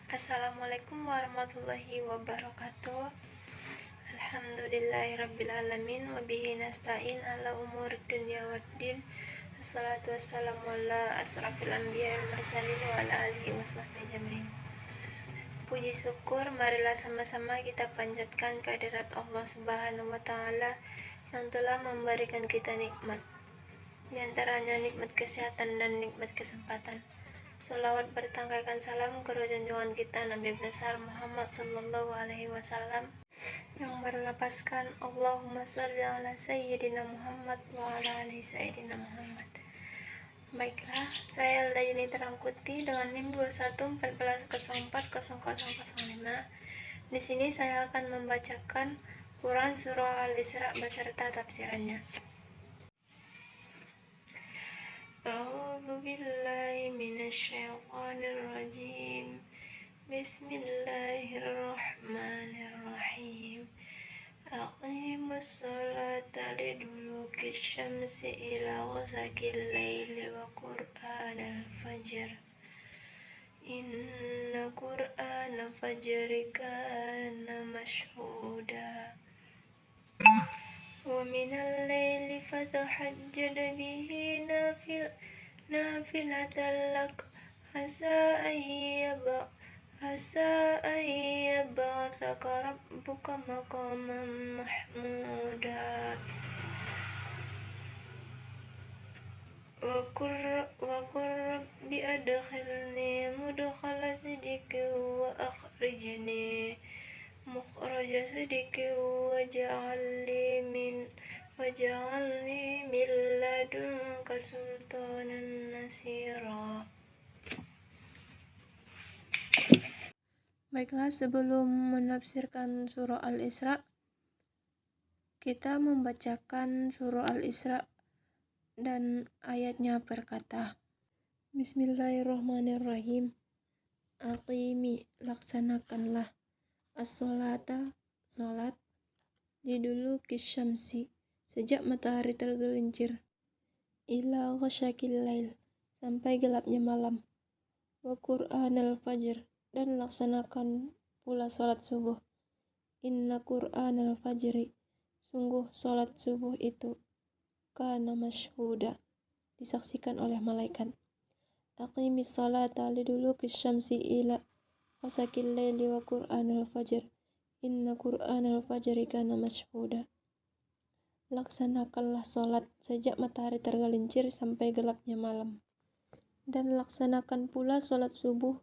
Assalamualaikum warahmatullahi wabarakatuh. Alhamdulillahirrabbilalamin. Wabihi nasta'in ala umur dunya waddin. Assalatu wassalamu ala asrafil anbiya wal mursalin wa ala alihi wa sahbihi ajmain. Puji syukur marilah sama-sama kita panjatkan kehadirat Allah Subhanahu wa taala yang telah memberikan kita nikmat, di antaranya nikmat kesehatan dan nikmat kesempatan. Salawat bertanggalkan salam ke junjungan kita Nabi besar Muhammad sallallahu alaihi wasallam yang berlapaskan Allahumma sholli ala sayyidina Muhammad wa ala ali sayyidina Muhammad. Baiklah, saya Elda Yuni Terangkuti dengan NIM 2114040005. Di sini saya akan membacakan Quran surah Al-Isra beserta tafsirannya. A'udzu billahi minasyaitonir rajim. Bismillahirrahmanirrahim. Aqimus sholata liduluki syamsi ila ghasaqil laili wa qur'anal fajr. Inna qur'anal fajri kana mashhuda. Wa minal laili fatahajjad bihi nafilatan lak asa ayyab'athaka rabbuka maqaman mahmuda. Wa qur rabbi adkhilni mudkhala sidqin wa akhrijni mukhraja sidqin waj'alni min ladunka sultanan nasira. Baiklah, sebelum menafsirkan surah Al-Isra, kita membacakan surah Al-Isra dan ayatnya berkata, Bismillahirrahmanirrahim. Aqimi, laksanakanlah as-sholata, salat, liduluki syamsi, sejak matahari tergelincir, ila ghasyakil lail, sampai gelapnya malam, wa qur'anal fajr, dan laksanakan pula salat subuh. Inna qur'anal fajri, sungguh salat subuh itu, kana mashhuda, disaksikan oleh malaikat. Aqimis salata liduluki syamsi ila ghasaqil laili wa qur'anal fajr. Inna qur'anal fajri kana mashhuda. Laksanakanlah salat sejak matahari tergelincir sampai gelapnya malam, dan laksanakan pula salat subuh.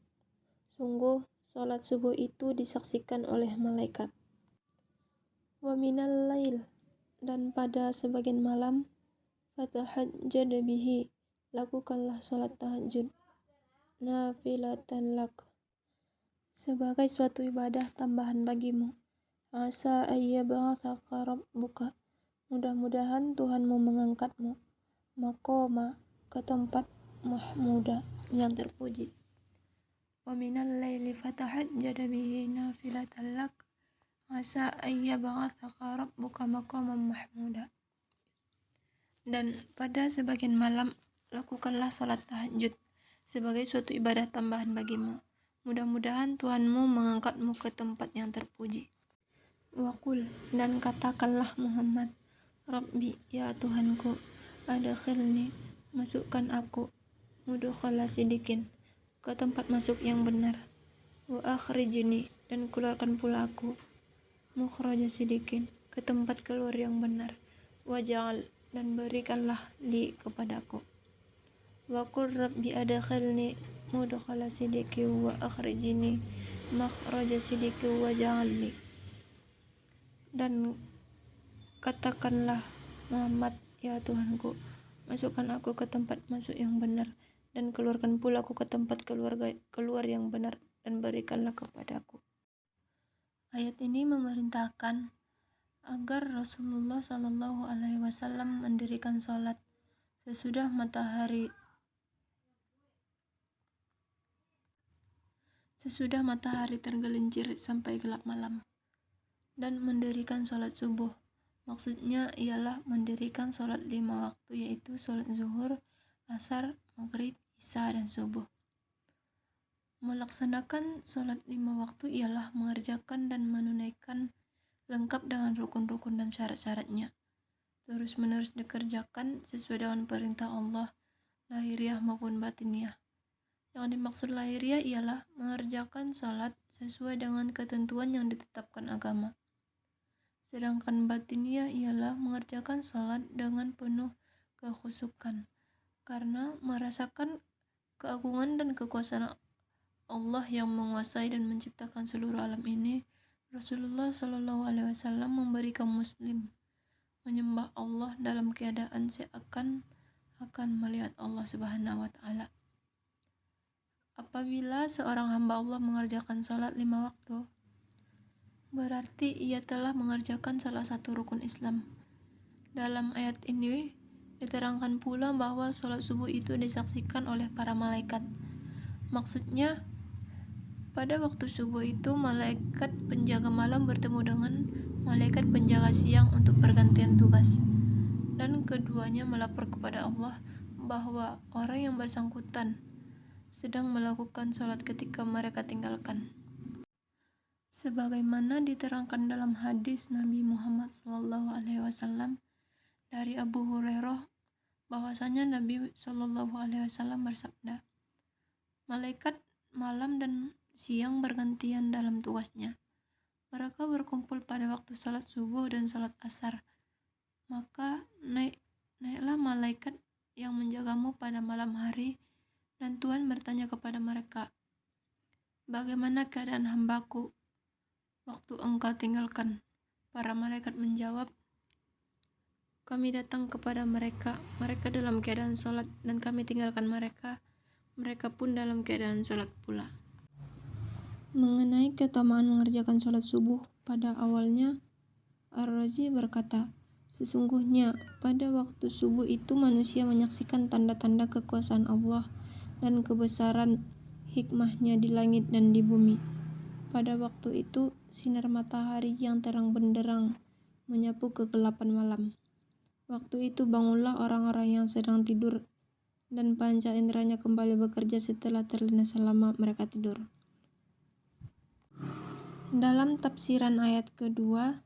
Sungguh, salat subuh itu disaksikan oleh malaikat. Wa minal lail, dan pada sebagian malam, fatahajjad bihi, lakukanlah salat tahajud, nafilatan lak, sebagai suatu ibadah tambahan bagimu. Asa ayyab'athaka rabbuka, mudah-mudahan Tuhanmu mengangkatmu, maqama, ke tempat mahmuda, yang terpuji. Wa minal laili fatahajjad bihi nafilatan lak asa ayyab'athaka rabbuka maqaman mahmuda. Dan pada sebagian malam lakukanlah salat tahajud sebagai suatu ibadah tambahan bagimu. Mudah-mudahan Tuhanmu mengangkatmu ke tempat yang terpuji. Wa qul, dan katakanlah Muhammad, Rabbi, ya Tuhanku, adkhilni, masukkan aku, mudkhala sidqin, ke tempat masuk yang benar, wa akhrijni, dan keluarkan pula aku, mukhraja sidqin, ke tempat keluar yang benar, waj'al, dan berikanlah li kepadaku, wa qur rabbi adkhilni mudkhala sidqin wa akhrijni makhraja sidqin waj'al li, dan katakanlah Muhammad, ya Tuhanku, masukkan aku ke tempat masuk yang benar, dan keluarkan pula aku ke tempat keluar yang benar, dan berikanlah kepadaku. Ayat ini memerintahkan agar Rasulullah Shallallahu Alaihi Wasallam mendirikan sholat sesudah matahari tergelincir sampai gelap malam, dan mendirikan sholat subuh. Maksudnya ialah mendirikan sholat 5 waktu, yaitu sholat zuhur, asar, maghrib, isya, dan subuh. Melaksanakan sholat 5 waktu ialah mengerjakan dan menunaikan lengkap dengan rukun-rukun dan syarat-syaratnya. Terus-menerus dikerjakan sesuai dengan perintah Allah, lahiriah maupun batiniah. Yang dimaksud lahiriah ialah mengerjakan sholat sesuai dengan ketentuan yang ditetapkan agama. Sedangkan batiniah ialah mengerjakan sholat dengan penuh kekhusyukan, karena merasakan keagungan dan kekuasaan Allah yang menguasai dan menciptakan seluruh alam ini. Rasulullah Shallallahu Alaihi Wasallam memberi kaum muslim menyembah Allah dalam keadaan seakan akan melihat Allah Subhanahu Wa Taala. Apabila seorang hamba Allah mengerjakan sholat 5 waktu, berarti ia telah mengerjakan salah satu rukun Islam. Dalam ayat ini diterangkan pula bahwa sholat subuh itu disaksikan oleh para malaikat. Maksudnya, pada waktu subuh itu malaikat penjaga malam bertemu dengan malaikat penjaga siang untuk pergantian tugas, dan keduanya melapor kepada Allah bahwa orang yang bersangkutan sedang melakukan sholat ketika mereka tinggalkan. Sebagaimana diterangkan dalam hadis Nabi Muhammad SAW dari Abu Hurairah, bahwasanya Nabi SAW bersabda, malaikat malam dan siang bergantian dalam tugasnya. Mereka berkumpul pada waktu salat subuh dan salat asar. Maka naiklah malaikat yang menjagamu pada malam hari, dan Tuhan bertanya kepada mereka, bagaimana keadaan hambaku waktu engkau tinggalkan? Para malaikat menjawab, kami datang kepada mereka dalam keadaan salat, dan kami tinggalkan mereka pun dalam keadaan salat pula. Mengenai keutamaan mengerjakan sholat subuh pada awalnya, Ar-Razi berkata, sesungguhnya pada waktu subuh itu manusia menyaksikan tanda-tanda kekuasaan Allah dan kebesaran hikmahnya di langit dan di bumi. Pada waktu itu, sinar matahari yang terang benderang menyapu kegelapan malam. Waktu itu bangunlah orang-orang yang sedang tidur, dan panca inderanya kembali bekerja setelah terlena selama mereka tidur. Dalam tafsiran ayat kedua,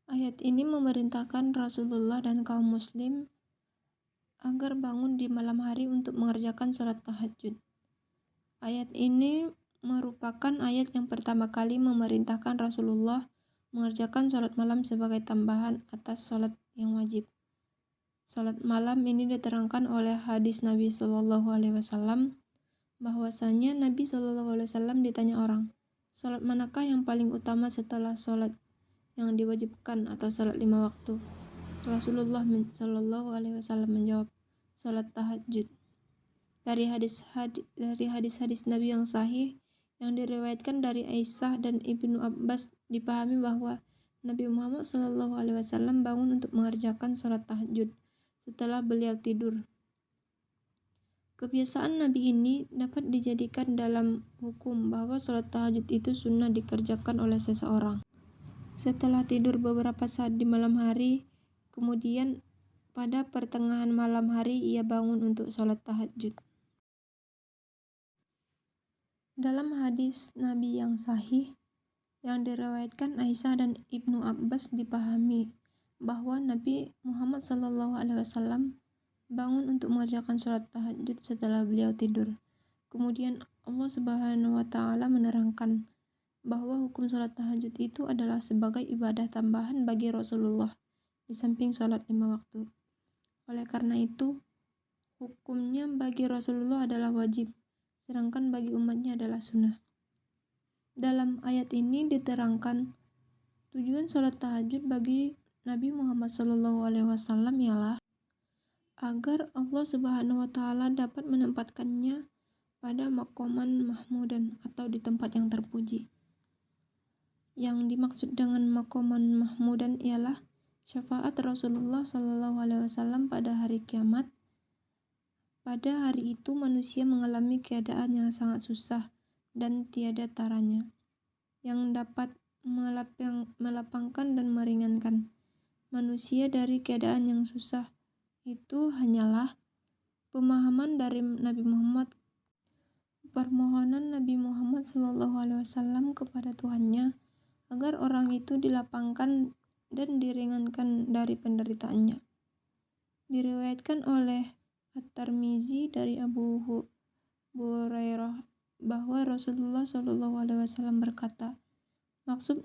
ayat ini memerintahkan Rasulullah dan kaum muslim agar bangun di malam hari untuk mengerjakan sholat tahajud. Ayat ini merupakan ayat yang pertama kali memerintahkan Rasulullah mengerjakan sholat malam sebagai tambahan atas sholat yang wajib. Sholat malam ini diterangkan oleh hadis Nabi Shallallahu Alaihi Wasallam, bahwasanya Nabi Shallallahu Alaihi Wasallam ditanya orang, sholat manakah yang paling utama setelah sholat yang diwajibkan atau sholat 5 waktu? Rasulullah Shallallahu Alaihi Wasallam menjawab, sholat tahajud. Dari hadis-hadis Nabi yang sahih yang diriwayatkan dari Aisyah dan Ibnu Abbas dipahami bahwa Nabi Muhammad Shallallahu Alaihi Wasallam bangun untuk mengerjakan sholat tahajud setelah beliau tidur. Kebiasaan Nabi ini dapat dijadikan dalam hukum bahwa sholat tahajud itu sunnah dikerjakan oleh seseorang setelah tidur beberapa saat di malam hari, kemudian pada pertengahan malam hari ia bangun untuk sholat tahajud. Dalam hadis Nabi yang sahih yang diriwayatkan Aisyah dan Ibnu Abbas dipahami bahwa Nabi Muhammad SAW bangun untuk mengerjakan sholat tahajud setelah beliau tidur. Kemudian Allah Subhanahu wa Ta'ala menerangkan bahwa hukum sholat tahajud itu adalah sebagai ibadah tambahan bagi Rasulullah di samping sholat 5 waktu. Oleh karena itu, hukumnya bagi Rasulullah adalah wajib, sedangkan bagi umatnya adalah sunnah. Dalam ayat ini diterangkan tujuan sholat tahajud bagi Nabi Muhammad SAW ialah agar Allah Subhanahu wa Ta'ala dapat menempatkannya pada maqaman mahmudan atau di tempat yang terpuji. Yang dimaksud dengan maqaman mahmudan ialah syafaat Rasulullah SAW pada hari kiamat. Pada hari itu manusia mengalami keadaan yang sangat susah dan tiada taranya, yang dapat melapangkan dan meringankan manusia dari keadaan yang susah. Itu hanyalah pemahaman dari Nabi Muhammad permohonan Nabi Muhammad SAW kepada Tuhannya agar orang itu dilapangkan dan diringankan dari penderitaannya. Diriwayatkan oleh At-Tirmizi dari Abu Hurairah bahwa Rasulullah SAW berkata, maksud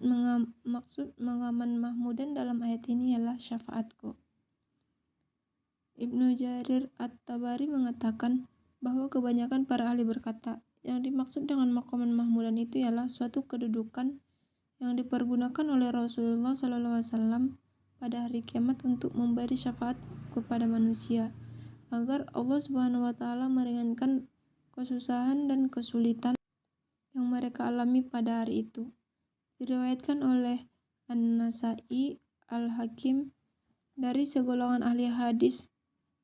mengaman Mahmudan dalam ayat ini ialah syafaatku. Ibnu Jarir At-Tabari mengatakan bahwa kebanyakan para ahli berkata, yang dimaksud dengan maqaman Mahmudan itu ialah suatu kedudukan yang dipergunakan oleh Rasulullah SAW pada hari kiamat untuk memberi syafaat kepada manusia, agar Allah Subhanahu wa Ta'ala meringankan kesusahan dan kesulitan yang mereka alami pada hari itu. Diriwayatkan oleh An-Nasai, Al-Hakim dari segolongan ahli hadis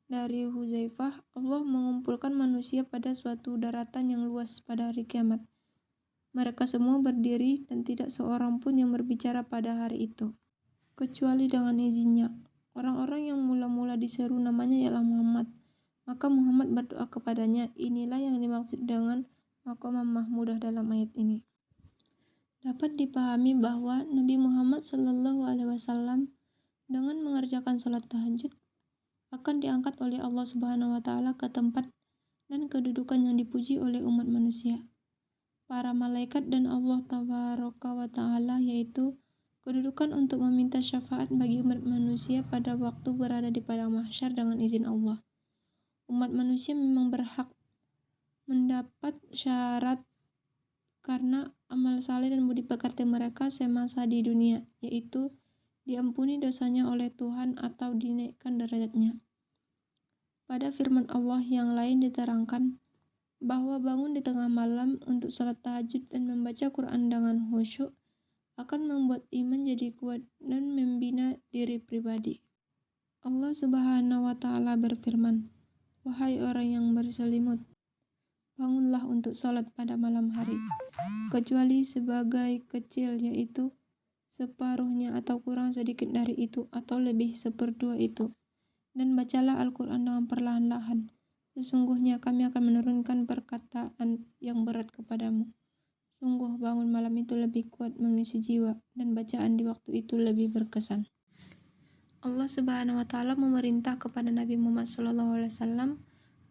dari Huzaifah, Allah mengumpulkan manusia pada suatu daratan yang luas pada hari kiamat. Mereka semua berdiri dan tidak seorang pun yang berbicara pada hari itu, kecuali dengan izinnya. Orang-orang yang mula-mula diseru namanya ialah Muhammad. Maka Muhammad berdoa kepadanya. Inilah yang dimaksud dengan maqamah Mahmudah dalam ayat ini. Dapat dipahami bahwa Nabi Muhammad SAW dengan mengerjakan sholat tahajud akan diangkat oleh Allah Subhanahu wa Ta'ala ke tempat dan kedudukan yang dipuji oleh umat manusia, para malaikat dan Allah Tabaraka wa Ta'ala, yaitu kedudukan untuk meminta syafaat bagi umat manusia pada waktu berada di padang mahsyar dengan izin Allah. Umat manusia memang berhak mendapat syarat karena amal saleh dan budi pekerti mereka semasa di dunia, yaitu diampuni dosanya oleh Tuhan atau dinaikkan derajatnya. Pada firman Allah yang lain diterangkan bahwa bangun di tengah malam untuk salat tahajud dan membaca Quran dengan khusyuk akan membuat iman jadi kuat dan membina diri pribadi. Allah Subhanahu wa Ta'ala berfirman, wahai orang yang berselimut, bangunlah untuk salat pada malam hari, kecuali sebagai kecil, yaitu separuhnya atau kurang sedikit dari itu atau lebih seperdua itu. Dan bacalah Al-Quran dengan perlahan-lahan. Sesungguhnya kami akan menurunkan perkataan yang berat kepadamu. Sungguh bangun malam itu lebih kuat mengisi jiwa, dan bacaan di waktu itu lebih berkesan. Allah Subhanahu wa Ta'ala memerintah kepada Nabi Muhammad SAW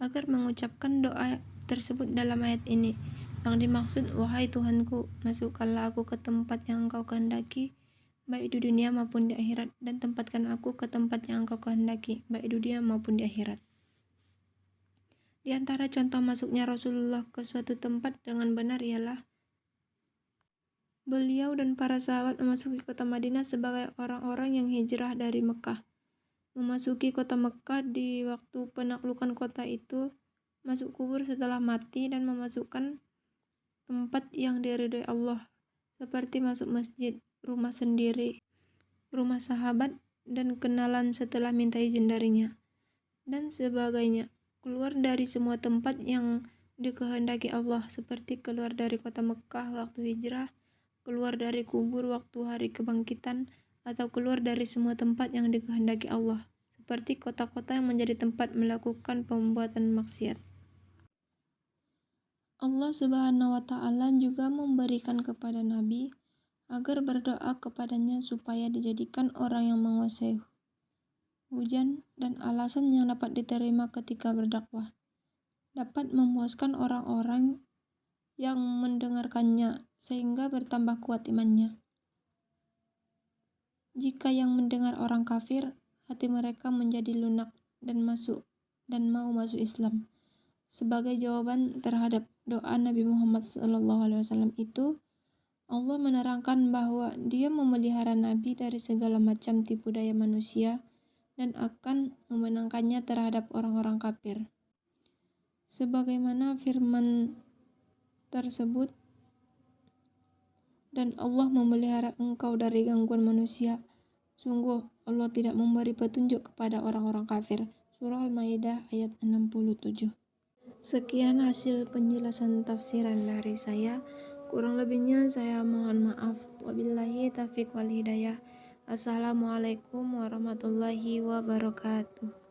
agar mengucapkan doa tersebut dalam ayat ini, yang dimaksud, wahai Tuhanku, masukkanlah aku ke tempat yang Engkau kehendaki, baik di dunia maupun di akhirat, dan tempatkan aku ke tempat yang Engkau kehendaki, baik di dunia maupun di akhirat. Di antara contoh masuknya Rasulullah ke suatu tempat dengan benar ialah beliau dan para sahabat memasuki kota Madinah sebagai orang-orang yang hijrah dari Mekah. Memasuki kota Mekah di waktu penaklukan kota itu, masuk kubur setelah mati, dan memasukkan tempat yang diridhoi Allah, seperti masuk masjid, rumah sendiri, rumah sahabat, dan kenalan setelah minta izin darinya, dan sebagainya. Keluar dari semua tempat yang dikehendaki Allah, seperti keluar dari kota Mekah waktu hijrah, keluar dari kubur waktu hari kebangkitan, atau keluar dari semua tempat yang dikehendaki Allah, seperti kota-kota yang menjadi tempat melakukan pembuatan maksiat. Allah Subhanahu wa Ta'ala juga memberikan kepada Nabi agar berdoa kepadanya supaya dijadikan orang yang menguasai hujan dan alasan yang dapat diterima ketika berdakwah, dapat memuaskan orang-orang yang mendengarkannya sehingga bertambah kuat imannya. Jika yang mendengar orang kafir, hati mereka menjadi lunak dan mau masuk Islam. Sebagai jawaban terhadap doa Nabi Muhammad SAW itu, Allah menerangkan bahwa Dia memelihara Nabi dari segala macam tipu daya manusia dan akan memenangkannya terhadap orang-orang kafir. Sebagaimana firman tersebut, dan Allah memelihara engkau dari gangguan manusia. Sungguh Allah tidak memberi petunjuk kepada orang-orang kafir. Surah Al-Maidah ayat 67. Sekian hasil penjelasan tafsiran dari saya. Kurang lebihnya saya mohon maaf. Wabillahi taufiq wal hidayah. Assalamualaikum warahmatullahi wabarakatuh.